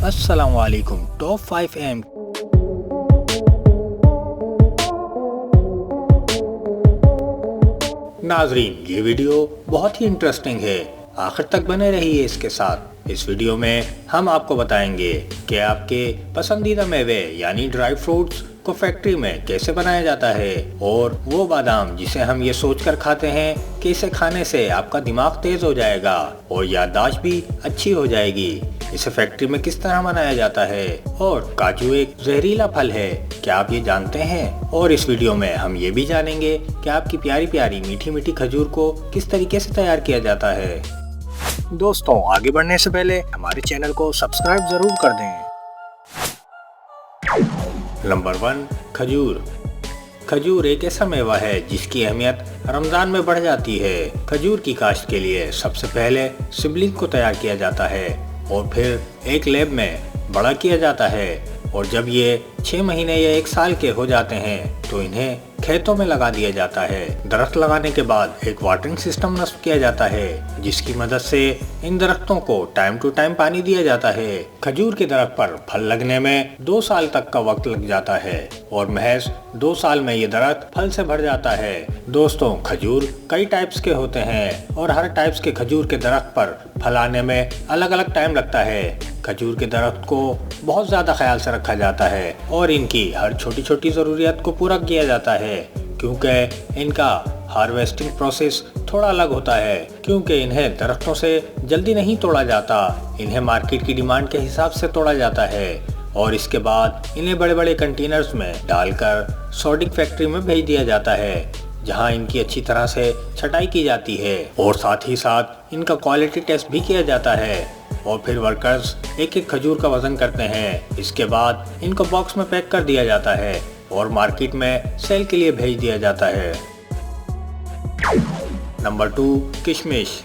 अस्सलाम वालेकुम। Top 5 M नाजरीन, ये वीडियो बहुत ही इंटरेस्टिंग है, आखिर तक बने रहिए इसके साथ। इस वीडियो में हम आपको बताएंगे कि आपके पसंदीदा मेवे यानी ड्राई फ्रूट्स को फैक्ट्री में कैसे बनाया जाता है, और वो बादाम जिसे हम ये सोचकर खाते हैं कि इसे खाने से आपका दिमाग तेज हो जाएगा और याददाश्त भी अच्छी हो जाएगी, इसे फैक्ट्री में किस तरह बनाया जाता है। और काजू एक जहरीला फल है, क्या आप ये जानते हैं? और इस वीडियो में हम ये भी जानेंगे कि आपकी प्यारी प्यारी मीठी मीठी खजूर को किस तरीके से तैयार किया जाता है। दोस्तों, आगे बढ़ने से पहले हमारे चैनल को सब्सक्राइब जरूर कर दें। नंबर 1, खजूर। खजूर एक ऐसा मेवा है जिसकी अहमियत रमजान में बढ़ जाती है। खजूर की काश्त के लिए सबसे पहले सिबलिंग को तैयार किया जाता है और फिर एक लैब में बड़ा किया जाता है, और जब ये 6 महीने या 1 साल के हो जाते हैं तो इन्हें खेतों में लगा दिया जाता है। दरख्त लगाने के बाद एक वाटरिंग सिस्टम नस्ब किया जाता है जिसकी मदद से इन दरख्तों को टाइम टू टाइम पानी दिया जाता है। खजूर के दरख्त पर फल लगने में 2 साल तक का वक्त लग जाता है और महज 2 साल में ये दरख्त फल से भर जाता है। दोस्तों, खजूर कई टाइप्स के होते हैं और हर टाइप्स के खजूर के दरख्त पर फल आने में अलग अलग टाइम लगता है। खजूर के दरख्त को बहुत ज़्यादा ख्याल से रखा जाता है और इनकी हर छोटी छोटी ज़रूरियत को पूरा किया जाता है, क्योंकि इनका हार्वेस्टिंग प्रोसेस थोड़ा अलग होता है, क्योंकि इन्हें दरख्तों से जल्दी नहीं तोड़ा जाता। इन्हें मार्केट की डिमांड के हिसाब से तोड़ा जाता है और इसके बाद इन्हें बड़े बड़े कंटेनर्स में डालकर सॉर्टिंग फैक्ट्री में भेज दिया जाता है, जहां इनकी अच्छी तरह से छटाई की जाती है और साथ ही साथ इनका क्वालिटी टेस्ट भी किया जाता है। और फिर वर्कर्स एक एक खजूर का वजन करते हैं। इसके बाद इनको बॉक्स में पैक कर दिया जाता है और मार्केट में सेल के लिए भेज दिया जाता है। नंबर 2, किशमिश।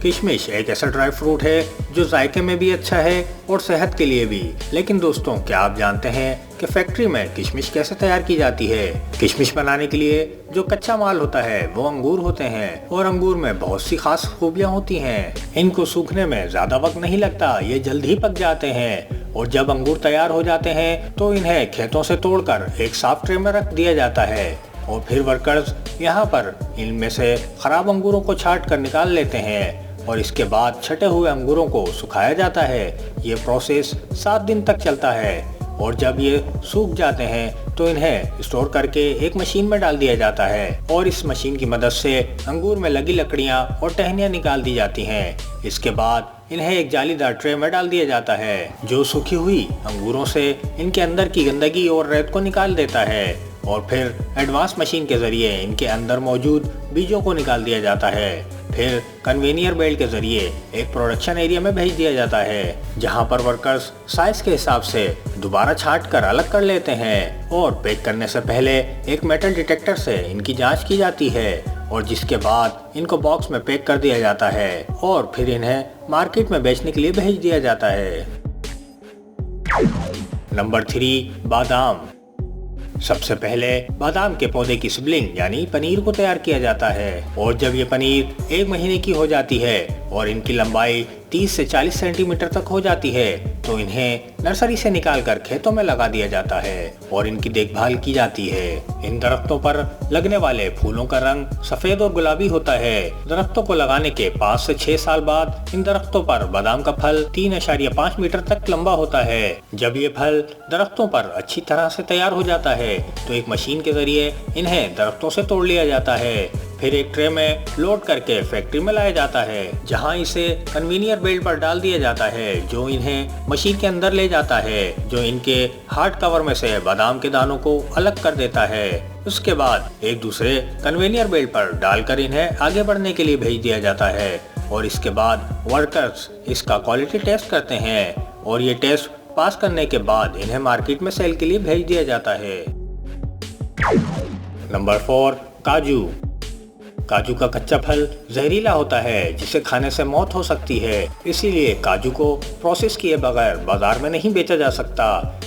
किशमिश एक ऐसा ड्राई फ्रूट है जो जायके में भी अच्छा है और सेहत के लिए भी। लेकिन दोस्तों, क्या आप जानते हैं कि फैक्ट्री में किशमिश कैसे तैयार की जाती है? किशमिश बनाने के लिए जो कच्चा माल होता है वो अंगूर होते हैं, और अंगूर में बहुत सी खास खूबियां होती हैं। इनको सूखने में ज्यादा वक्त नहीं लगता, ये जल्द ही पक जाते हैं। और जब अंगूर तैयार हो जाते हैं तो इन्हें खेतों से तोड़कर एक साफ ट्रे में रख दिया जाता है और फिर वर्कर्स यहाँ पर इनमें से खराब अंगूरों को छांट कर निकाल लेते हैं और इसके बाद छटे हुए अंगूरों को सुखाया जाता है। ये प्रोसेस 7 दिन तक चलता है और जब ये सूख जाते हैं तो इन्हें स्टोर करके एक मशीन में डाल दिया जाता है और इस मशीन की मदद से अंगूर में लगी लकड़ियां और टहनियां निकाल दी जाती हैं। इसके बाद इन्हें एक जालीदार ट्रे में डाल दिया जाता है जो सूखी हुई अंगूरों से इनके अंदर की गंदगी और रेत को निकाल देता है, और फिर एडवांस मशीन के जरिए इनके अंदर मौजूद बीजों को निकाल दिया जाता है। फिर कन्वेनियर बेल्ट के जरिए एक प्रोडक्शन एरिया में भेज दिया जाता है, जहां पर वर्कर्स साइज के हिसाब से दोबारा छांट कर अलग कर लेते हैं और पैक करने से पहले एक मेटल डिटेक्टर से इनकी जांच की जाती है, और जिसके बाद इनको बॉक्स में पैक कर दिया जाता है और फिर इन्हें मार्केट में बेचने के लिए भेज दिया जाता है। नंबर 3, बादाम। सबसे पहले बादाम के पौधे की सिबलिंग यानी पनीर को तैयार किया जाता है, और जब ये पनीर 1 महीने की हो जाती है और इनकी लंबाई 30 से 40 सेंटीमीटर तक हो जाती है तो इन्हें नर्सरी से निकालकर खेतों में लगा दिया जाता है और इनकी देखभाल की जाती है। इन दरख्तों पर लगने वाले फूलों का रंग सफेद और गुलाबी होता है। दरख्तों को लगाने के 5 से 6 साल बाद इन दरख्तों पर बादाम का फल 3.5 मीटर तक लंबा होता है। जब ये फल दरख्तों पर अच्छी तरह से तैयार हो जाता है तो एक मशीन के जरिए इन्हें दरख्तों से तोड़ लिया जाता है, फिर एक ट्रे में लोड करके फैक्ट्री में लाया जाता है, जहां इसे कन्वेनियर बेल्ट पर डाल दिया जाता है जो इन्हें मशीन के अंदर ले जाता है, जो इनके हार्ड कवर में से बादाम के दानों को अलग कर देता है। उसके बाद एक दूसरे कन्वेनियर बेल्ट पर डालकर इन्हें आगे बढ़ने के लिए भेज दिया जाता है और इसके बाद वर्कर्स इसका क्वालिटी टेस्ट करते हैं और ये टेस्ट पास करने के बाद इन्हें मार्केट में सेल के लिए भेज दिया जाता है। नंबर 4, काजू। काजू का कच्चा फल जहरीला होता है जिसे खाने से मौत हो सकती है, इसीलिए काजू को प्रोसेस किए बगैर बाजार में नहीं बेचा जा सकता।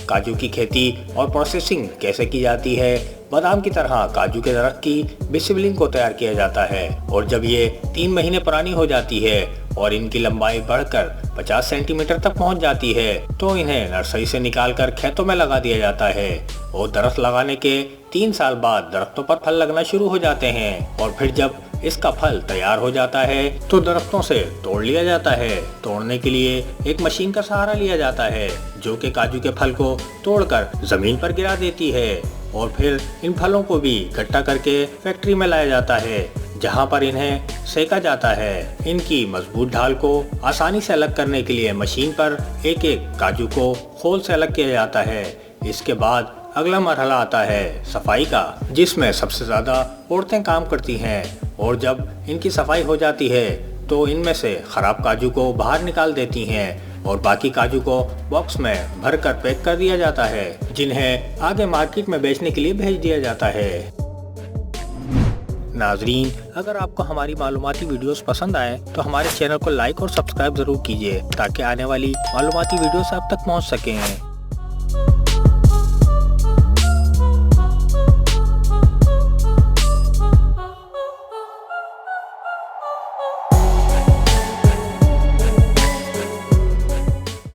काजू की खेती और प्रोसेसिंग कैसे की जाती है? बादाम की तरह काजू के दरख्त की बिसिबलिंग को तैयार किया जाता है और जब ये 3 महीने पुरानी हो जाती है और इनकी लंबाई बढ़कर 50 सेंटीमीटर तक पहुंच जाती है तो इन्हें नर्सरी से निकालकर खेतों में लगा दिया जाता है और दरख्त लगाने के 3 साल बाद दरख्तों पर फल लगना शुरू हो जाते हैं और फिर जब इसका फल तैयार हो जाता है तो दरख्तों से तोड़ लिया जाता है। तोड़ने के लिए एक मशीन का सहारा लिया जाता है जो कि काजू के फल को तोड़कर जमीन पर गिरा देती है और फिर इन फलों को भी इकट्ठा करके फैक्ट्री में लाया जाता है जहां पर इन्हें सेका जाता है। इनकी मजबूत ढाल को आसानी से अलग करने के लिए मशीन पर एक एक काजू को खोल से अलग किया जाता है। इसके बाद अगला मरहला आता है सफाई का, जिसमें सबसे ज्यादा औरतें काम करती हैं और जब इनकी सफाई हो जाती है तो इनमें से खराब काजू को बाहर निकाल देती हैं और बाकी काजू को बॉक्स में भरकर पैक कर दिया जाता है जिन्हें आगे मार्केट में बेचने के लिए भेज दिया जाता है। नाजरीन, अगर आपको हमारी मालूमाती वीडियोस पसंद आए तो हमारे चैनल को लाइक और सब्सक्राइब जरूर कीजिए ताकि आने वाली मालूमाती वीडियोस आप तक पहुंच सकें।